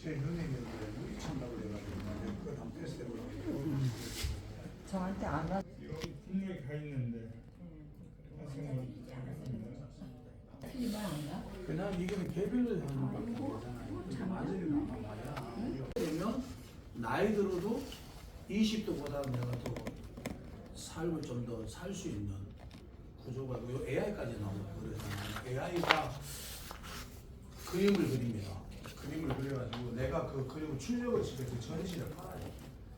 제 누님인데 우리 찬다고 해가지고 그걸 한번 테스트 해보려고. 저한테 안 와. 분명히 가 있는데 하시는 틀리면 안 가? 그냥 이거는 개별로 하는 방법이잖아요. 완전히 나가봐야. 그러면 나이 들어도 20도보다 내가 더 삶을 좀 더 살 수 있는 구조가 요 AI까지 나오고 그러잖아요. AI가 그림을 그립니다. 그림을 그려가지고 내가 그 그림을 출력을 시켜서 전시를 팔아요.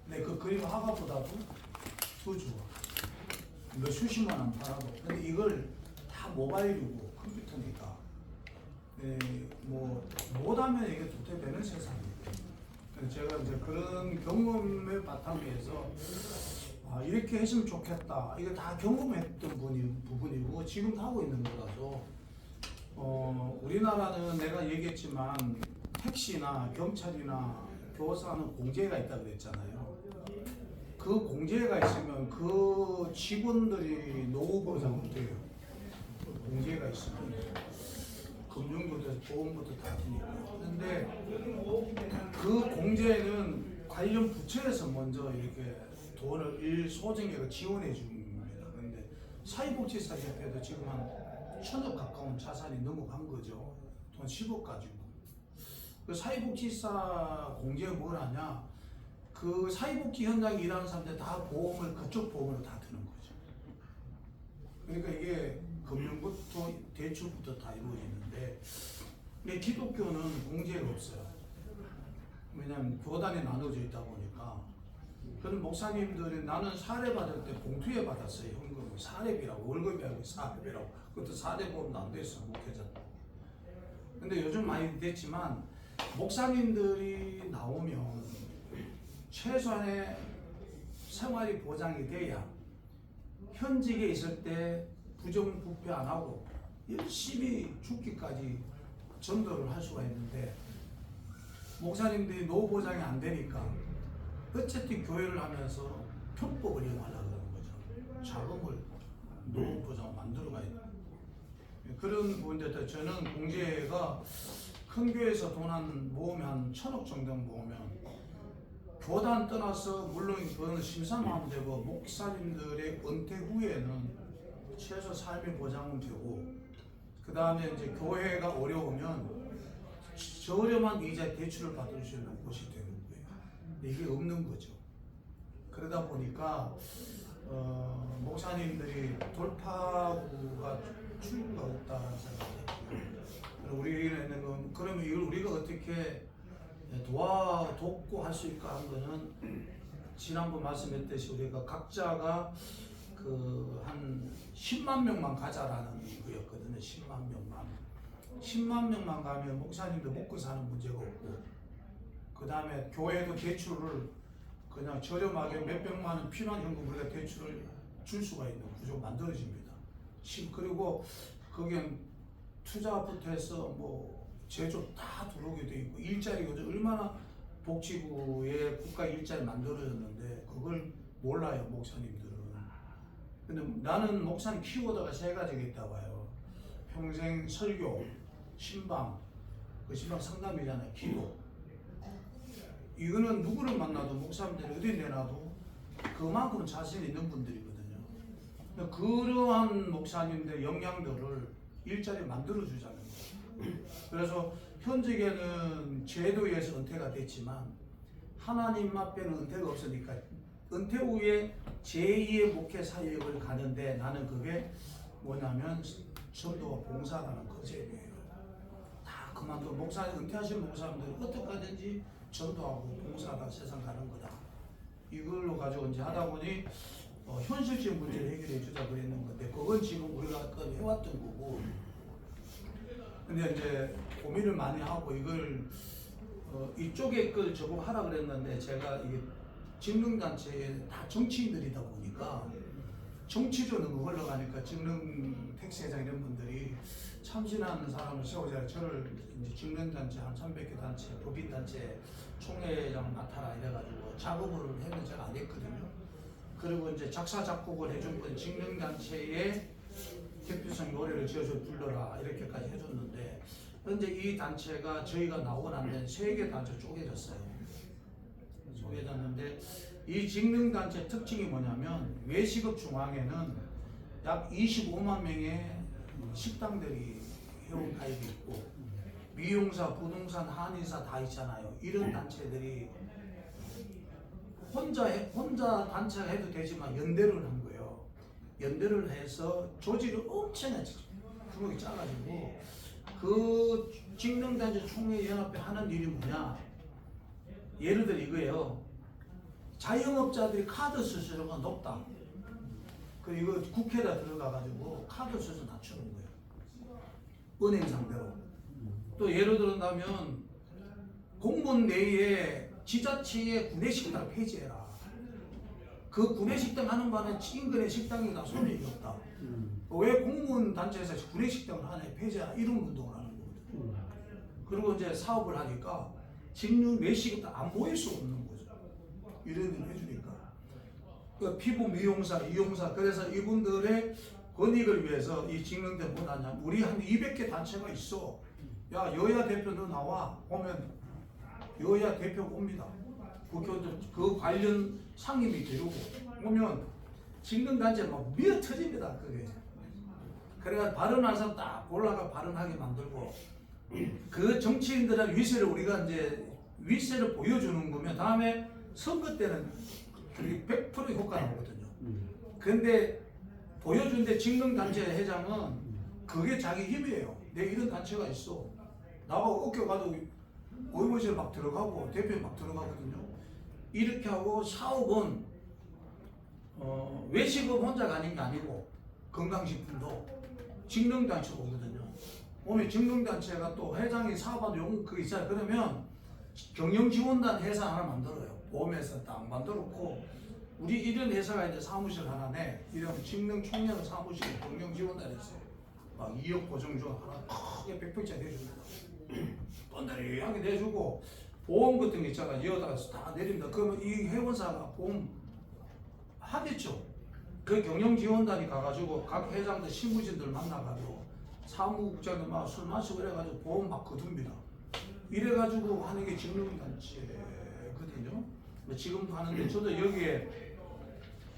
근데 그 그림 화가보다도 더 좋아. 몇 수십만 원 팔아도. 근데 이걸 다 모바일이고 컴퓨터니까 뭐 못하면 이게 도태되는 세상이에요. 그래서 제가 이제 그런 경험을 바탕에서 이렇게 했으면 좋겠다. 이거 다 경험했던 부분이고 지금도 하고 있는 거라서 우리나라는 내가 얘기했지만 택시나 경찰이나 교사는 공제가 있다고 그랬잖아요. 그 공제가 있으면 그 직원들이 노후 보장은 돼요. 공제가 있으면 금융부터 보험부터 다 되니까. 그런데 그 공제는 관련 부처에서 먼저 이렇게 돈을 일소정액을 지원해 줍니다. 그런데 사회복지사협회도 지금 한 1,000억 가까운 자산이 넘어간 거죠. 돈 10억 가지고. 그 사회복지사 공제가 뭘 하냐? 그 사회복지 현장에 일하는 사람들 다 보험을 그쪽 보험으로 다 드는 거죠. 그러니까 이게 금융부터 대출부터 다 이루어지는데, 근데 기독교는 공제가 없어요. 왜냐하면 교단이 나눠져 있다 보니까. 그런 목사님들이 나는 사례 받을 때 봉투에 받았어요. 현금을 사례비라고, 월급이 아니고 사례비라고. 그것도 사례보험도 안 됐어, 목회자. 근데 요즘 많이 됐지만 목사님들이 나오면 최소한의 생활이 보장이 돼야 현직에 있을 때 부정부패 안 하고 열심히 죽기까지 전도를 할 수가 있는데, 목사님들이 노후 보장이 안 되니까 어쨌든 교회를 하면서 편법을 이용하려고 그러는 거죠. 자금을 노후 보장을 만들어 가야 돼요. 그런 부분들 저는 공제가 큰 교회에서 돈 한 모으면 한 1,000억 정도 모으면 교단 떠나서 물론 그거는 심사만 하면 되고 목사님들의 은퇴 후에는 최소 삶의 보장은 되고, 그 다음에 이제 교회가 어려우면 저렴한 이자 대출을 받을 수 있는 곳이 되는 거예요. 근데 이게 없는 거죠. 그러다 보니까 목사님들이 돌파구가 출구가 없다는 생각이 들어요. 우리는 그러면 이걸 우리가 어떻게 돕고 할 수 있을까 하는 거는 지난번 말씀했듯이 우리가 각자가 그 한 10만 명만 가자라는 거였거든요. 10만 명만. 10만 명만 가면 목사님도 먹고 사는 문제가 없고, 그 다음에 교회도 대출을 그냥 저렴하게 몇백만 원 필요한 현금 우리가 대출을 줄 수가 있는 구조가 만들어집니다. 그리고 거기엔 투자부터 해서 뭐 제조 다 들어오게 돼 있고, 일자리가 얼마나 복지부에 국가 일자리 만들어졌는데 그걸 몰라요, 목사님들은. 근데 나는 목사님 키워드가 3가지가 있다고 봐요. 평생 설교, 신방, 그 신방 상담이잖아요. 기도. 이거는 누구를 만나도 목사님들이 어디 내놔도 그만큼 자신 있는 분들이거든요. 그러한 목사님들의 역량들을 일자리 만들어주자는 거예요. 그래서 현직에는 제도에 의해서 은퇴가 됐지만 하나님 앞에는 은퇴가 없으니까 은퇴 후에 제2의 목회 사역을 가는데, 나는 그게 뭐냐면 전도와 봉사라는 거제예요. 다 그만둬. 은퇴하신 목사님들은 어떻게 하든지 전도하고 봉사가 세상 가는 거다. 이걸로 가지고 이제 하다 보니 현실적인 문제를 해결해 주자 그랬는 건데, 그건 지금 우리가 해왔던 거고. 근데 이제 고민을 많이 하고 이걸 이쪽에 걸 저거 하라 그랬는데, 제가 이게 직능단체에 다 정치인들이다 보니까 정치적으로 흘러가니까 직능 택시회장 이런 분들이 참신하는 사람을 세우자. 저를 이제 직능단체 한 300개 단체, 법인단체 총회장 맡아라 이래가지고 작업을 했는데 제가 안 했거든요. 그리고 이제 작사 작곡을 해준 분 직능단체에 대표성 노래를 지어서 불러라 이렇게까지 해줬는데, 현재 이 단체가 저희가 나오고 난 뒤에 3개 단체 쪼개졌어요. 쪼개졌는데 이 직능단체 특징이 뭐냐면 외식업 중앙에는 약 25만 명의 식당들이 회원 가입이 있고 미용사, 부동산, 한의사 다 있잖아요. 이런 단체들이 혼자 단체가 해도 되지만 연대를 한 거예요. 연대를 해서 조직을 엄청나게 규모가 작아지고 그 직능단체 총회연합회 하는 일이 뭐냐? 예를 들어 이거예요. 자영업자들이 카드 수수료가 높다. 이거 국회에다 들어가가지고 카드 수수료 낮추는 거예요. 은행 상대로. 또 예를 들어다면 공무원 내에 지자체의 구내식당 폐지해라. 그 구내식당 하는 바는 인근의 식당이 다 손님이 없다. 왜 공무원 단체에서 구내식당을 하냐 폐지하라 이런 운동을 하는 거거든요. 그리고 이제 사업을 하니까 직능 외식이 안 모일 수 없는 거죠. 이런 일을 해주니까. 그 피부 미용사, 이용사 그래서 이분들의 권익을 위해서 이 직능대 뭐하냐 우리 한 200개 단체가 있어. 야 여야 대표 너 나와 오면 여야 대표가 옵니다. 국회의원들 그 관련 상임위 데리고 오면 직능단체 막 미어 터집니다. 그게. 그래가 발언할 사람 딱 올라가 발언하게 만들고 그 정치인들의 위세를 우리가 이제 위세를 보여주는 거면 다음에 선거 때는 100% 효과 나오거든요. 근데 보여주는데 직능단체 회장은 그게 자기 힘이에요. 내 이런 단체가 있어. 나하고 어깨 가도 의무실 막 들어가고 대표에 막 들어가거든요. 이렇게 하고 사업은 외식업 혼자 가는 게 아니고 건강식품도 직능단체가 오거든요. 오늘 직능단체가 또 회장이 사업하는 용 그게 있어요. 그러면 경영지원단 회사 하나 만들어요. 보험회사 딱 만들었고 우리 이런 회사가 이제 사무실 하나 내 이런 직능총련 사무실 경영지원단이 있어요. 막 2억 보증금 하나 크게 100평짜리 내줍니다. 번다리하게 내주고 보험 같은 게 있잖아. 이어다가 다 내립니다. 그러면 이 회원사가 보험 하겠죠. 그 경영지원단이 가가지고 각 회장들 실무진들 만나가지고 사무국장들 막 술 마시고 그래가지고 보험 막 거둡니다. 이래가지고 하는 게 직능단체거든요. 지금도 하는데 저도 여기에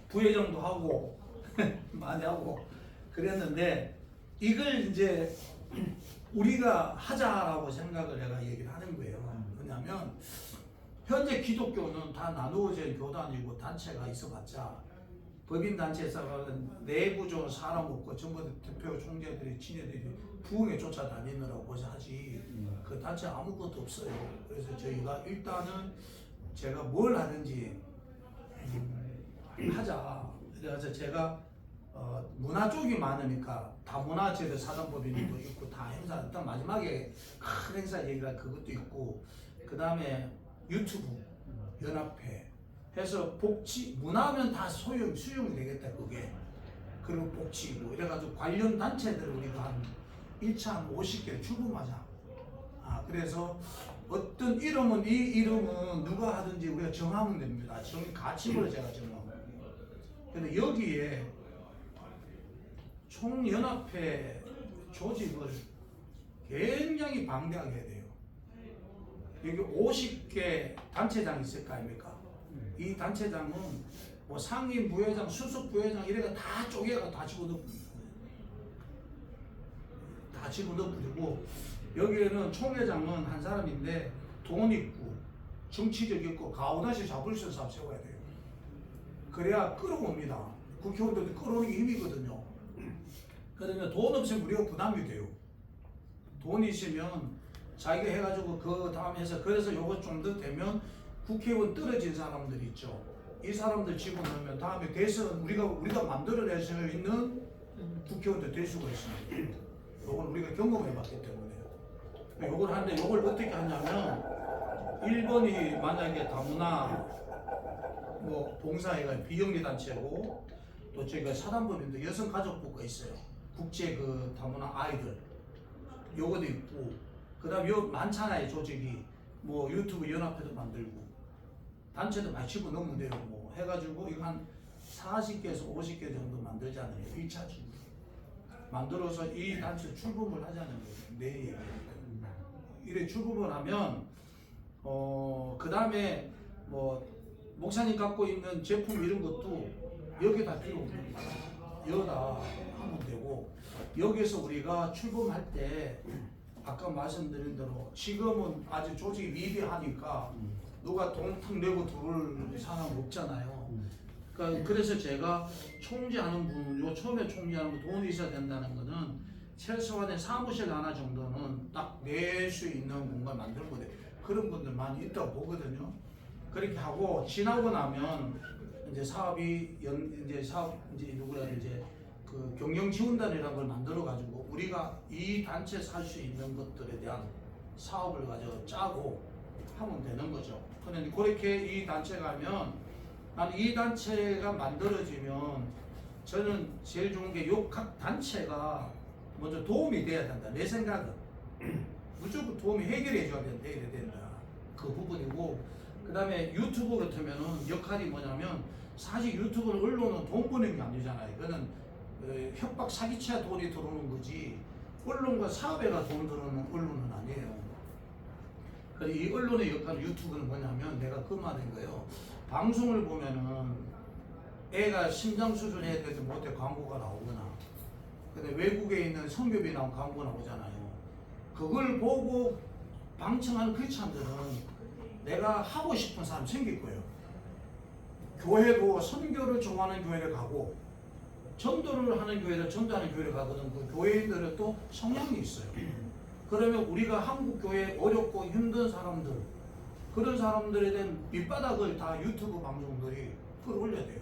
부회장도 하고 많이 하고 그랬는데 이걸 이제 우리가 하자라고 생각을 내가 얘기를 하는 거예요. 왜냐하면 현재 기독교는 다 나누어진 교단이고 단체가 있어봤자 법인단체에서는 내부적으로 사람 없고 전부 대표 총재들이 지네들이 부흥에 쫓아다니느라고 보자 하지 그 단체 아무것도 없어요. 그래서 저희가 일단은 제가 뭘 하든지 하자. 그래서 제가 문화 쪽이 많으니까 다문화재들 사단법인도 있고 다 행사 일단 마지막에 큰 행사 얘기가 그것도 있고 그 다음에 유튜브 연합회 해서 복지 문화하면 다 수용이 되겠다 그게. 그리고 복지고 이래가지고 관련 단체들 우리가 한 1차 한 50개 출범하자. 그래서 어떤 이름은 이 이름은 누가 하든지 우리가 정하면 됩니다. 가치를 제가 정하고. 근데 여기에 총연합회 조직을 굉장히 방대하게 해야 돼요. 여기 50개 단체장이 있을 거 아닙니까? 이 단체장은 뭐 상임 부회장, 수석 부회장 이래가 다 쪼개가 다 집어넣습니다. 다 집어넣고 여기에는 총회장은 한 사람인데 돈 있고 정치적 있고 가오다시 잡을 수 있는 사람 세워야 돼요. 그래야 끌어옵니다. 국회의원들도 끌어오는 게 힘이거든요. 그러면 돈 없으면 우리가 부담이 돼요. 돈이 있으면 자기가 해가지고 그 다음 해서 그래서 요거 좀 더 되면 국회의원 떨어진 사람들 있죠. 이 사람들 집어넣으면 다음에 대선 우리가 만들어낼 수 있는 국회의원도 될 수가 있습니다. 요건 우리가 경험해봤기 때문에. 요걸 하는데 요걸 어떻게 하냐면 1번이 만약에 다문화 뭐 봉사회가 비영리단체고 또 저희가 사단법인도 여성가족부가 있어요. 국제 그 다문화 아이들 요것도 있고 그다음 요 많잖아요 조직이 뭐 유튜브 연합회도 만들고 단체도 많이 집어넣으면 돼요. 뭐 해가지고 이거 한 40개에서 50개 정도 만들자는 거예요. 1차 출 만들어서 이 단체 출범을 하자는 거예요. 내 얘기예요. 이래 출범을 하면 그 다음에 뭐 목사님 갖고 있는 제품 이런 것도 여기다 필요 없는 거야. 여기다 하면 되고 여기서 우리가 출범할 때 아까 말씀드린 대로 지금은 아직 조직이 미비하니까 누가 돈 탁 내고 들어올 사람 없잖아요. 그러니까 그래서 제가 총재하는 분, 요 처음에 총재하는 분 돈이 있어야 된다는 거는 최소한의 사무실 하나 정도는 딱 낼 수 있는 공간 만들고 그런 분들 많이 있다고 보거든요. 그렇게 하고 지나고 나면 이제 사업이 이제 누구라 이제 그 경영 지원단이라는 걸 만들어 가지고 우리가 이 단체 살 수 있는 것들에 대한 사업을 가지고 짜고 하면 되는 거죠. 그런데 그렇게 이 단체가 하면 나는 이 단체가 만들어지면 저는 제일 좋은 게 요 각 단체가 먼저 도움이 돼야 된다. 내 생각은 무조건 도움이 해결해 줘야 된다. 그 부분이고 그 다음에 유튜브 같으면은 역할이 뭐냐면 사실 유튜브는 언론은 돈 버는 게 아니잖아요. 그거는 협박 사기치야 돈이 들어오는 거지 언론과 사업에가 돈 들어오는 언론은 아니에요. 그래서 이 언론의 역할 유튜브는 뭐냐면 내가 그 말인 거예요. 방송을 보면은 애가 심장 수술해야 돼서 못해 광고가 나오거나 근데 외국에 있는 성교비 나온 광고 나오잖아요. 그걸 보고 방청하는 크리스찬들은 내가 하고 싶은 사람 생길 거예요. 교회도 선교를 좋아하는 교회를 가고 전도를 하는 교회를 전도하는 교회를 가거든. 그 교회들은 또 성향이 있어요. 그러면 우리가 한국 교회 어렵고 힘든 사람들 그런 사람들에 대한 밑바닥을 다 유튜브 방송들이 끌어올려야 돼요.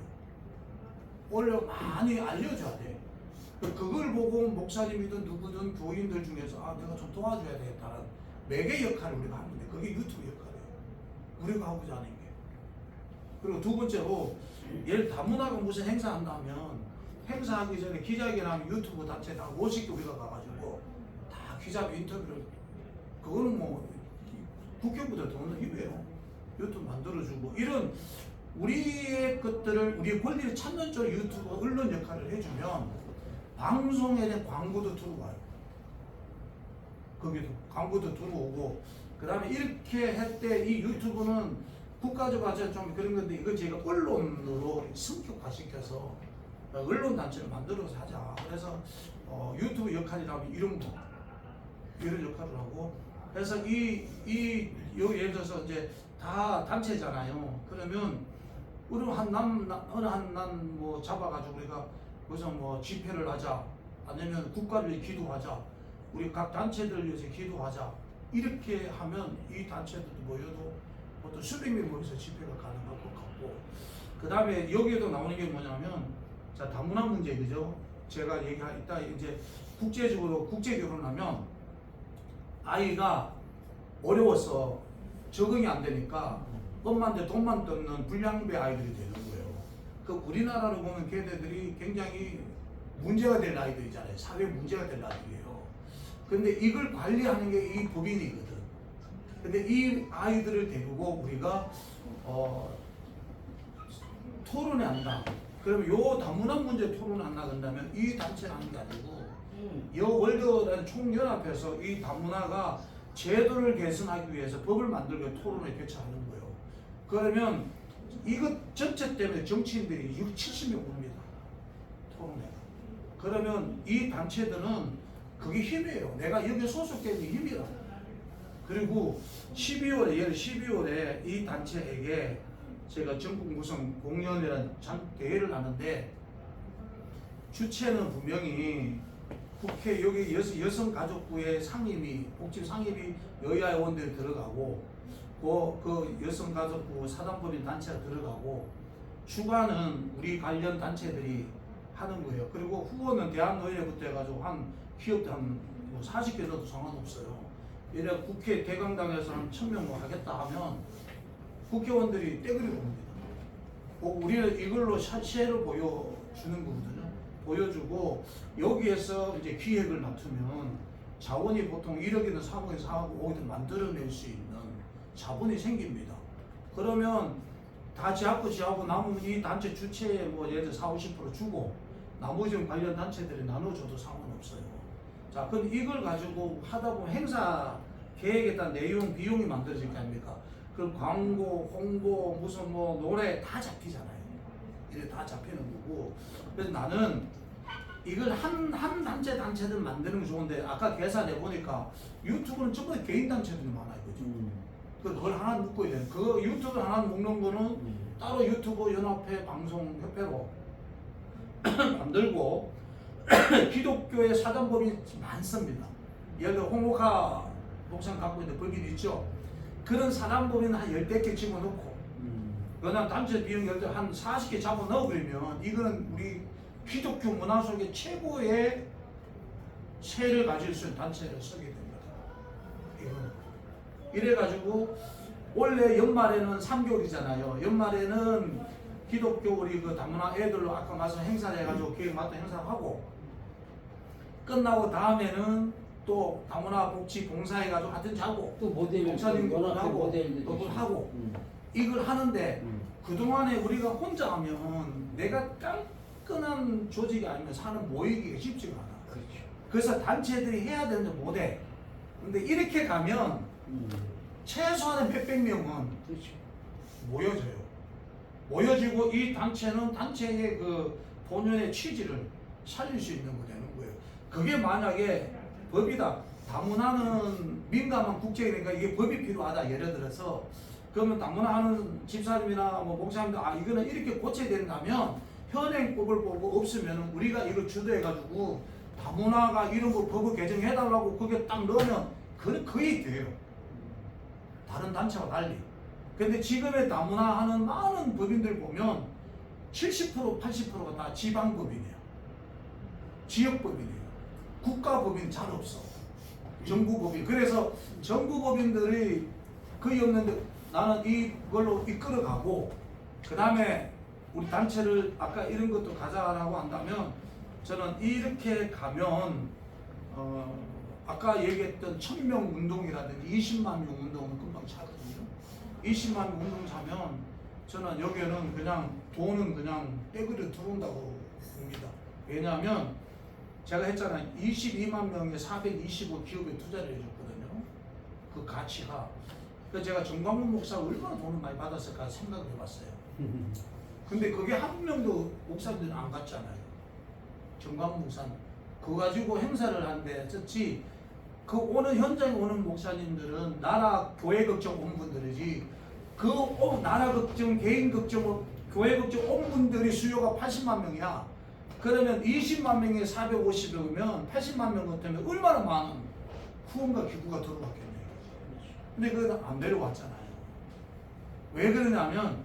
올려 많이 알려줘야 돼. 그걸 보고 목사님이든 누구든 교인들 중에서 내가 좀 도와줘야 되겠다는 매개 역할을 우리가 하면 돼. 그게 유튜브 역할이에요. 우리가 하고자 하는 게. 그리고 두 번째로 예를 다문화가 무슨 행사 한다면 행사하기 전에 기자회견하면 유튜브 단체 다 50개 우리가 가가지고 다 기자 인터뷰를 그거는 뭐 국회보다 더 힘이에요. 유튜브 만들어주고 이런 우리의 것들을 우리의 권리를 찾는 쪽 유튜브 언론 역할을 해주면 방송에 대한 광고도 들어와요. 거기도 광고도 들어오고 그 다음에 이렇게 할 때 이 유튜브는 국가적으로 좀 그런 건데 이거 제가 언론으로 성격화시켜서 언론 단체를 만들어서 하자. 그래서 유튜브 역할이라면 이런 거 이런 역할을 하고 그래서 예를 들어서 이제 다 단체잖아요. 그러면 우리 한 뭐 잡아가지고 우리가 거기서 뭐 집회를 하자 아니면 국가를 위해 기도하자 우리 각 단체들 위해서 기도하자 이렇게 하면 이 단체들도 모여도 어떤 수백명 모여서 집회가 가능할 것 같고 그 다음에 여기에도 나오는 게 뭐냐면 자 다문화 문제 그죠? 제가 이따 이제 국제적으로 국제 결혼하면 아이가 어려워서 적응이 안 되니까 엄마한테 돈만 뜯는 불량배 아이들이 되는 거예요. 그 우리나라로 보면 걔네들이 굉장히 문제가 될 아이들이잖아요. 사회 문제가 될 아이들이에요. 근데 이걸 관리하는 게 이 법인이거든. 근데 이 아이들을 데리고 우리가 토론회 한다. 그러면 요 다문화 문제 토론을 한다 그런다면 이 단체를 하는 게 아니고 요 월드라는 총연합에서 이 다문화가 제도를 개선하기 위해서 법을 만들고 토론을 개최하는 거예요. 그러면 이것 전체 때문에 정치인들이 70명 옵니다. 토론회. 그러면 이 단체들은 그게 힘이에요. 내가 여기 소속된 힘이라. 그리고 12월에 이 단체에게 제가 전국 무슨 공연이라는 대회를 하는데 주체는 분명히 국회 여기 여성가족부의 상임위 복지 상임위 여야 의원들이 들어가고 그 여성가족부 사단법인 단체가 들어가고 주관은 우리 관련 단체들이 하는 거예요. 그리고 후보는 대한노회부터 해가지고 한 기업도 한 40개 넣어도 상관없어요. 이래 국회 대강당에서 한 1000명 뭐 하겠다 하면 국회의원들이 떼그리고 옵니다. 우리는 이걸로 시혜를 보여주는 거거든요. 보여주고 여기에서 이제 기획을 맡으면 자원이 보통 1억이든 3억이든 4억, 5억이든 만들어낼 수 있는 자본이 생깁니다. 그러면 다 지하고 남으면 이 단체 주체에 뭐 예를 들어 40-50% 주고 나머지는 관련 단체들이 나눠줘도 상관없어요. 자, 그럼 이걸 가지고 하다 보면 행사 계획에 따른 내용, 비용이 만들어질 거 아닙니까? 그럼 광고, 홍보, 무슨 뭐 노래 다 잡히잖아요. 이게 다 잡히는 거고. 그래서 나는 이걸 한 단체들 만드는 게 좋은데 아까 계산해 보니까 유튜브는 전부 다 개인 단체들이 많아요. 그죠? 그걸 하나 묶어야 돼. 그 유튜브 하나 묶는 거는 따로 유튜브 연합회 방송협회로 만들고 기독교의 사단법이 많습니다. 예를 들어 홍옥하 목사님 갖고 있는 법인 있죠. 그런 사단법인 한 10개 집어넣고 그다음 단체 비용 예를 들어 한 40개 잡아 넣어버리면 이거는 우리 기독교 문화 속에 최고의 체를 가질 수 있는 단체를 서게 됩니다. 이거는. 이래가지고 원래 연말에는 3개월이잖아요. 연말에는 기독교 우리 그 다문화 애들로 아까 말씀 행사를 해가지고 계획 맡은 행사를 하고 끝나고 다음에는 또 다문화 복지 봉사해가지고 하여튼 자고 또 모델 목사님 연합회 하고 모델도 그걸 계시고. 하고 이걸 하는데 음. 그동안에 우리가 혼자 하면 내가 깐깐한 조직이 아니면 사는 모이기가 쉽지가 않아. 그렇죠. 그래서 단체들이 해야 되는데 못해. 근데 이렇게 가면 최소한의 몇백 명은 그렇죠. 모여져요. 모여지고 이 단체는 단체의 그 본연의 취지를 살릴 수 있는 거 되는 거예요. 그게 만약에 법이다. 다문화는 민감한 국제니까 이게 법이 필요하다. 예를 들어서 그러면 다문화 하는 집사님이나 뭐 목사님들 이거는 이렇게 고쳐야 된다면 현행법을 보고 없으면 우리가 이걸 주도해가지고 다문화가 이런 거 법을 개정해달라고 그게 딱 넣으면 거의 돼요. 다른 단체와 달리. 근데 지금의 다문화 하는 많은 법인들 보면 70% 80%가 다 지방법인이에요. 지역법인이에요. 국가법인 잘 없어. 정부법인. 그래서 정부법인들이 거의 없는데 나는 이걸로 이끌어가고 그 다음에 우리 단체를 아까 이런 것도 가자라고 한다면 저는 이렇게 가면 아까 얘기했던 1000명 운동이라든지 20만 명 운동은 금방 차거든요. 20만 명 운동 차면 저는 여기는 그냥 돈은 그냥 떼그려 들어온다고 봅니다. 왜냐하면 제가 했잖아요. 22만 명에 425 기업에 투자를 해줬거든요. 그 가치가. 그래서 제가 정광훈 목사 얼마나 돈을 많이 받았을까 생각을 해봤어요. 근데 그게 한 명도 목사님들은 안 갔잖아요. 정광훈 목사님. 그거 가지고 행사를 하는데 썼지. 그 오는 현장에 오는 목사님들은 나라 교회 걱정 온 분들이지. 그 나라 걱정, 개인 걱정, 교회 걱정 온 분들이 수요가 80만 명이야. 그러면 20만 명에 450명이면 80만 명 같으면 얼마나 많은 후원과 기부가 들어왔겠네요. 근데 그건 안 내려왔잖아요. 왜 그러냐면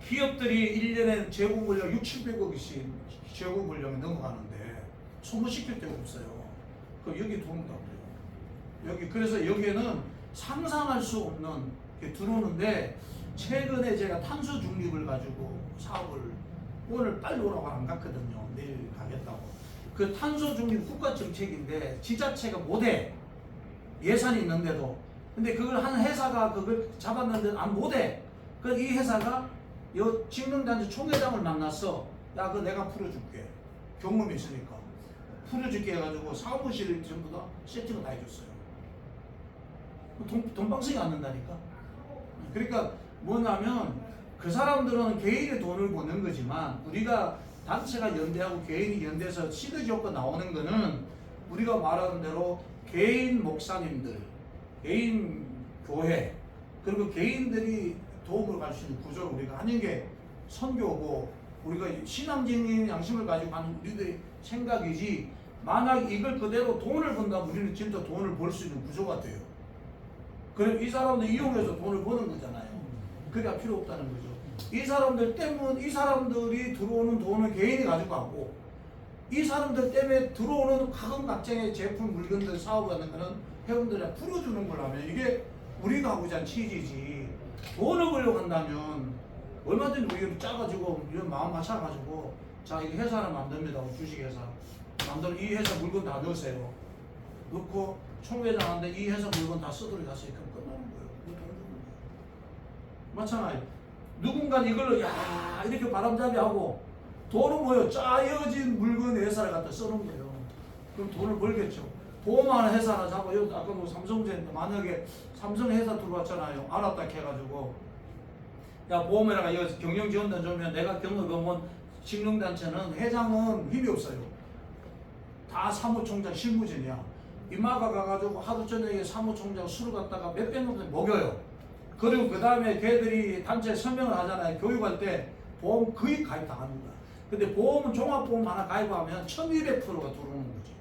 기업들이 1년에 재고 권력 6,700억씩 재고 권력이 넘어가는데 소모시킬 데가 없어요. 그럼 여기 들어온다고 그래요. 여기 그래서 여기에는 상상할 수 없는 게 들어오는데 최근에 제가 탄소 중립을 가지고 사업을 오늘 빨리 오라고 안 갔거든요. 내일 가겠다고. 그 탄소 중립 국가 정책인데 지자체가 못해. 예산이 있는데도. 근데 그걸 한 회사가 그걸 잡았는데 안 못해. 그래서 이 회사가 요 직능단지 총회장을 만났어. 야, 그거 내가 풀어줄게. 경험이 있으니까. 풀어줄게 해가지고 사무실을 전부 다 세팅을 다 해줬어요. 돈방석이 안 된다니까. 그러니까 뭐냐면 그 사람들은 개인의 돈을 버는 거지만 우리가 단체가 연대하고 개인이 연대해서 시너지 효과 나오는 거는 우리가 말하는 대로 개인 목사님들, 개인 교회 그리고 개인들이 도움을 갈 수 있는 구조를 우리가 하는 게 선교고 우리가 신앙적인 양심을 가지고 하는 우리들의 생각이지 만약 이걸 그대로 돈을 번다면 우리는 진짜 돈을 벌 수 있는 구조가 돼요. 그럼 이 사람들 이용해서 돈을 버는 거잖아요. 그게 필요 없다는 거죠. 이 사람들 때문에 이 사람들이 들어오는 돈을 개인이 가지고 가고 이 사람들 때문에 들어오는 각각각장의 제품 물건들 사업을 하는 거는 회원들이 풀어주는 거라면 이게 우리가 하고자 하는 취지지. 돈을 벌려고 한다면 얼마든지 우리가 짜가지고 이런 마음 맞춰가지고 자 이거 회사 하나 만듭니다. 주식회사 만들어 이 회사 물건 다 넣으세요. 넣고 총회장한테 이 회사 물건 다 써들이 가세요. 그럼 끝나는 거예요. 돈 주는 거예요. 맞잖아요. 누군가 이걸로 야 이렇게 바람잡이하고 돈은 뭐예요? 짜여진 물건 회사를 갖다 써놓은 거예요. 그럼 돈을 벌겠죠. 보험하는 회사 하나 잡아. 여기 아까 뭐 삼성전자 만약에 삼성 회사 들어왔잖아요. 알았다 해가지고 야 보험회사가 여기서 경영지원단 주면 내가 경험해본 직능단체는 회장은 힘이 없어요. 다 사무총장 실무진이야. 이마가 가가지고 하루 저녁에 사무총장 술을 갖다가 몇백 명 먹여요. 그리고 그 다음에 걔들이 단체 설명을 하잖아요. 교육할 때 보험 거의 가입 다 하는 거야. 근데 보험은 종합보험 하나 가입하면 1200%가 들어오는 거지.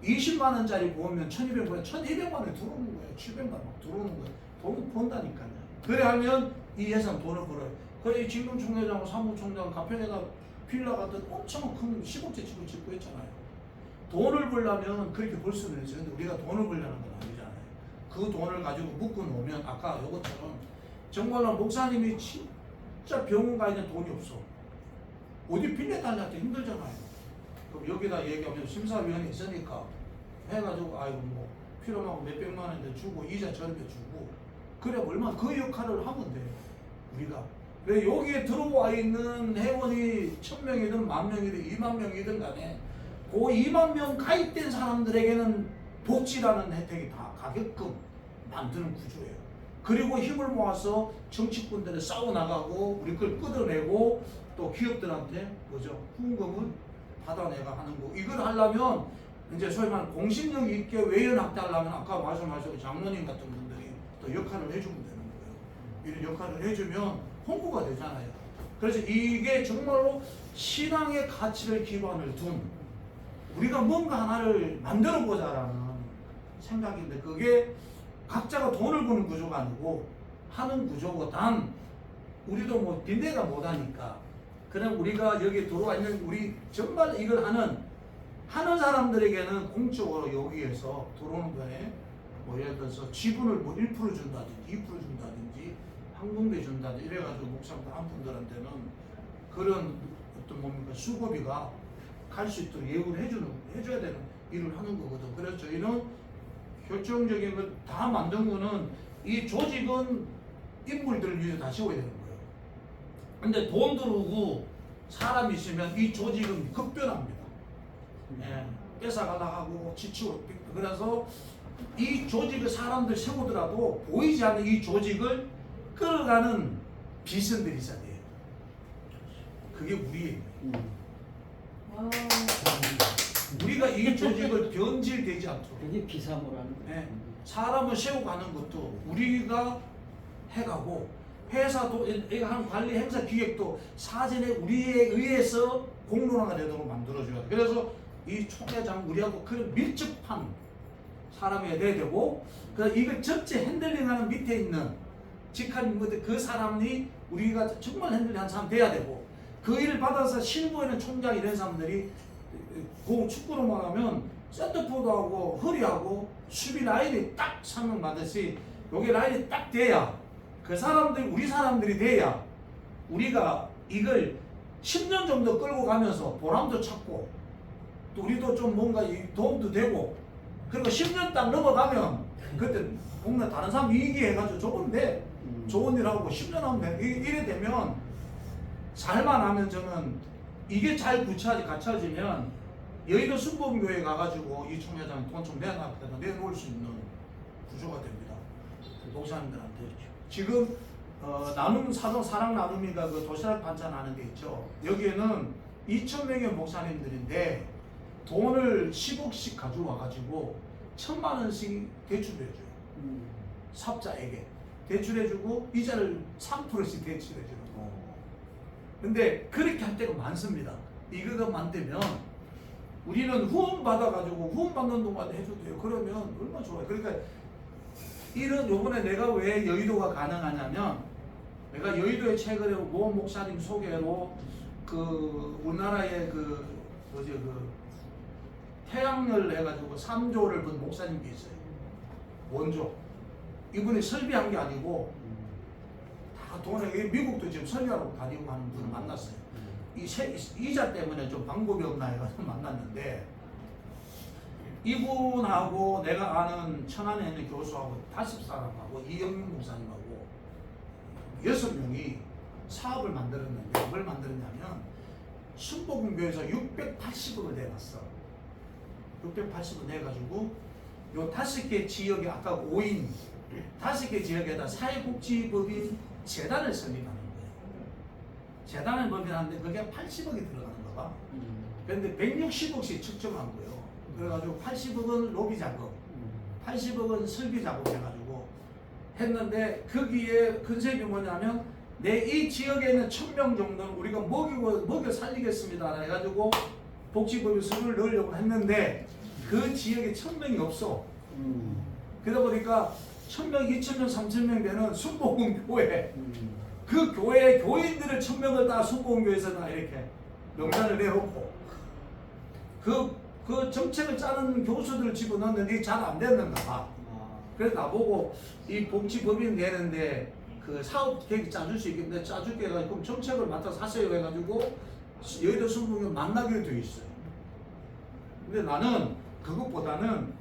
20만 원짜리 보험이면 1200만 1200만 원에 들어오는 거예요. 700만 원 들어오는 거예요. 돈 번다니까요. 그래 하면 이 회사는 돈을 벌어요. 그래 지금 총회장, 사무총장, 가평에다 빌라 같은 엄청 큰 10억째 집을 짓고 있잖아요. 돈을 벌려면 그렇게 벌 수는 있어요. 근데 우리가 돈을 벌려는 건 아니잖아요. 그 돈을 가지고 묶어 놓으면 아까 요것처럼 정말로 목사님이 진짜 병원 가 있는 돈이 없어. 어디 빌려달라고 힘들잖아요. 그럼 여기다 얘기하면 심사위원이 있으니까 해가지고 아이고 뭐 필요하고 몇백만 원인데 주고 이자 저렴해 주고 그래 얼마 그 역할을 하면 돼 우리가. 왜 여기에 들어와 있는 회원이 1000명이든 10,000명이든 20,000명이든 간에 그 20,000명 가입된 사람들에게는 복지라는 혜택이 다 가게끔 만드는 구조예요. 그리고 힘을 모아서 정치꾼들을 싸워 나가고 우리 걸 끌어내고 또 기업들한테 그죠 후원금을 받아내가 하는 거. 이걸 하려면 이제 소위 말하는 공신력 있게 외연 확대하려면 아까 말씀하신 장로님 같은 분들이 또 역할을 해주면 되는 거예요. 이런 역할을 해주면 홍보가 되잖아요. 그래서 이게 정말로 신앙의 가치를 기반을 둔 우리가 뭔가 하나를 만들어 보자라는 생각인데 그게 각자가 돈을 버는 구조가 아니고 하는 구조고 단 우리도 뭐 빈대가 못하니까 그냥 우리가 여기 들어와 있는 우리 정말 이걸 하는 사람들에게는 공적으로 여기에서 들어오는 거에 뭐 예를 들어서 지분을 뭐 1% 준다든지 2% 준다든지 항공비 준다든지 이래가지고 목사님들 한 분들한테는 그런 어떤 뭡니까 수고비가 갈 수 있도록 예우를 해줘야 되는 일을 하는 거거든. 그래서 저희는 결정적인 걸 다 만든 거는 이 조직은 인물들을 위해서 다 세워야 되는 거예요. 근데 돈 들어오고 사람이 있으면 이 조직은 급변합니다. 예, 뺏어가다 하고 지치고 그래서 이 조직을 사람들 세우더라도 보이지 않는 이 조직을 끌어가는 비선들이 있어야 돼요. 그게 우리예요. 우리가 이 조직을 변질되지 않도록 그게 비사모라는 거예요. 네, 사람을 세워가는 것도 우리가 해가고 회사도 이거 한 관리 행사 기획도 사전에 우리에 의해서 공론화가 되도록 만들어줘야 돼. 그래서 이 총회장 우리하고 그런 밀접한 사람이 돼야 되고 그래서 이걸 전체 핸들링하는 밑에 있는 직한 그 사람이 우리가 정말 핸들링하는 사람 돼야 되고 그 일을 받아서 실무에는 총장 이런 사람들이 공 축구로만 하면 센터포드하고 허리하고 수비 라인이 딱 상명받듯이 여기 라인이 딱 돼야 그 사람들이 우리 사람들이 돼야 우리가 이걸 10년 정도 끌고 가면서 보람도 찾고 또 우리도 좀 뭔가 도움도 되고 그리고 10년 딱 넘어가면 그때 뭔가 다른 사람 이기해가지고 좋은데 좋은 일 하고 10년 하면 돼. 이래 되면 잘만 하면 저는 이게 잘 갖춰지면 여의도 순복음교회 가가지고 이 총회장 돈 좀 내놓을 수 있는 구조가 됩니다. 목사님들한테 지금 사랑 나눔이가 그 도시락 반찬 하는 데 있죠. 여기에는 2,000명의 목사님들인데 돈을 10억씩 가져와가지고 1,000만 원씩 대출해줘요. 삽자에게 대출해주고 이자를 3%씩 대출해줘요. 근데 그렇게 할 때가 많습니다. 이거가 만들면 우리는 후원 받아가지고 후원 받는 동안 해줘도 돼요. 그러면 얼마나 좋아요. 그러니까 이런 요번에 내가 왜 여의도가 가능하냐면 내가 여의도에 최근에 모 목사님 소개로 그 우리나라의 그 태양열 해가지고 3조를 번 목사님이 있어요. 원조. 이분이 설비한 게 아니고 다 돈에 미국도 지금 설비하러 다니고 하는 분을 만났어요. 이자 때문에 좀 방법이 없나 해가지고 만났는데 이분하고 내가 아는 천안에 있는 교수하고 50사람하고 이영민 목사님하고 6명이 사업을 만들었는데 뭘 만들었냐면 순복음교회에서 680억을 내놨어. 680원 해가지고 요 5개 지역에 아까 5인 5개 지역에다 사회복지법인 재단을 설립하는 거예요. 재단을 법인하는데 그게 80억이 들어가는 거 봐. 그런데 160억씩 측정한 거예요. 그래가지고 80억은 로비 작업, 80억은 설비 작업 해가지고 했는데 거기에 컨셉이 뭐냐면 내 이 지역에 있는 1000명 정도는 우리가 먹여 살리겠습니다 해가지고 복지법인 서류를 넣으려고 했는데 그 지역에 1000명이 없어. 그러다 보니까 1000명, 2000명, 3000명 되는 순복음교회 그 교회 교인들을 1000명을 다 순복음교회에서 다 이렇게 명단을 내놓고 그 정책을 짜는 교수들을 집어넣는데 잘 안 됐는가 봐. 그래서 나보고 이 복지법인 내는데 그 사업 계획 짜줄 수 있겠는데 짜줄게 해가지고 그럼 정책을 맡아서 하세요 해가지고 여의도 순복음교회 만나기로 되어 있어요. 근데 나는 그것보다는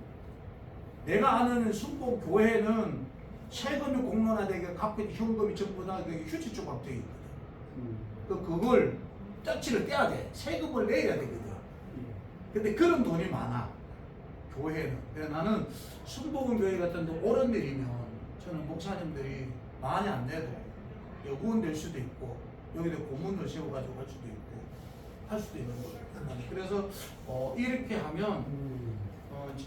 내가 아는 순복교회는 세금이 공론화되게 갖고 있는 현금이 전부 다 휴지 조각 되어 있거든. 그걸 떡치를 떼야 돼. 세금을 내야 되거든. 근데 그런 돈이 많아. 교회는. 그래서 나는 순복음교회 같은 데 오른 일이면 저는 목사님들이 많이 안 내도 여구원 될 수도 있고 여기다 고문을 세워가지고 할 수도 있고 할 수도 있는 거예요. 그래서 이렇게 하면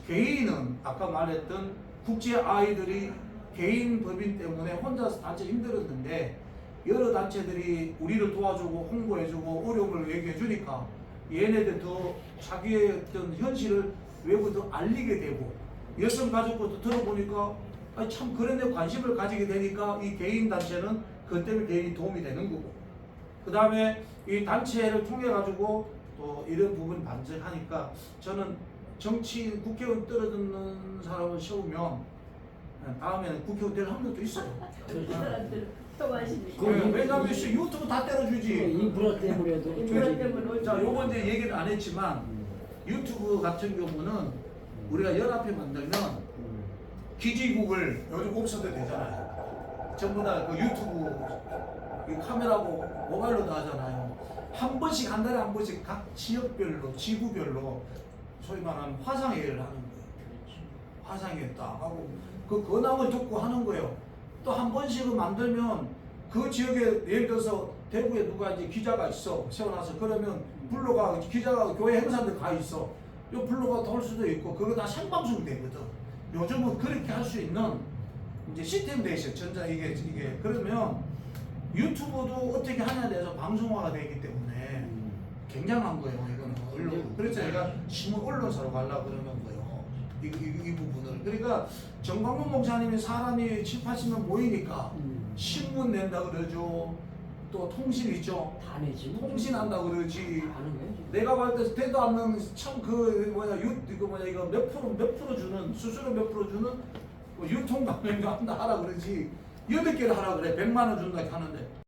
개인은 아까 말했던 국제 아이들이 개인 법인 때문에 혼자서 단체 힘들었는데 여러 단체들이 우리를 도와주고 홍보해주고 어려움을 얘기해주니까 얘네들 더 자기의 어떤 현실을 외부 더 알리게 되고 여성가족부터 들어보니까 아니 참 그런 데 관심을 가지게 되니까 이 개인 단체는 그 때문에 개인이 도움이 되는 거고 그 다음에 이 단체를 통해 가지고 또 이런 부분 반증하니까 저는 정치인 국회의원 떨어지는 사람을 세우면 다음에는 국회의원 될 확률도 있어요. 왜냐하면 유튜브 다 때려주지. 인프라 때문에도. 자, 요번 이제 얘기를 안 했지만 유튜브 같은 경우는 우리가 연합회 만들면 기지국을 요즘 없어도 되잖아요. 전부 다 그 유튜브 카메라고 모바일로도 하잖아요. 한 번씩 한 달에 한 번씩 각 지역별로 지구별로 소위 말하는 화상회의를 하는 거예요. 화상회의 딱 하고 그 근황을 듣고 하는 거예요. 또 한 번씩은 만들면 그 지역에 예를 들어서 대구에 누가 이제 기자가 있어 세워놔서 그러면 블로가 기자가 교회 행사인데 가 있어. 요 블로가 돌 수도 있고 그거 다 생방송 되거든. 요즘은 그렇게 할 수 있는 이제 시스템 돼 있어요. 전자 이게 그러면 유튜브도 어떻게 하냐에 대해서 방송화가 되기 때문에 굉장한 거예요. 이거는 언론. 그래서 제가 신문 언론사로 가려고 그러는 거예요. 이 부분을. 그러니까 정광훈 목사님이 사람이 7, 80명 모이니까 신문 낸다 그러죠. 또 통신 있죠. 다 내지. 통신한다 그러지. 하는 거야. 내가 봤을 때 되도 않는 참 그 이거 몇 프로 주는 수수료 몇 프로 주는 유통 감면도 한다 하라 그러지. 8개를 하라 그래. 100만 원 준다 하는데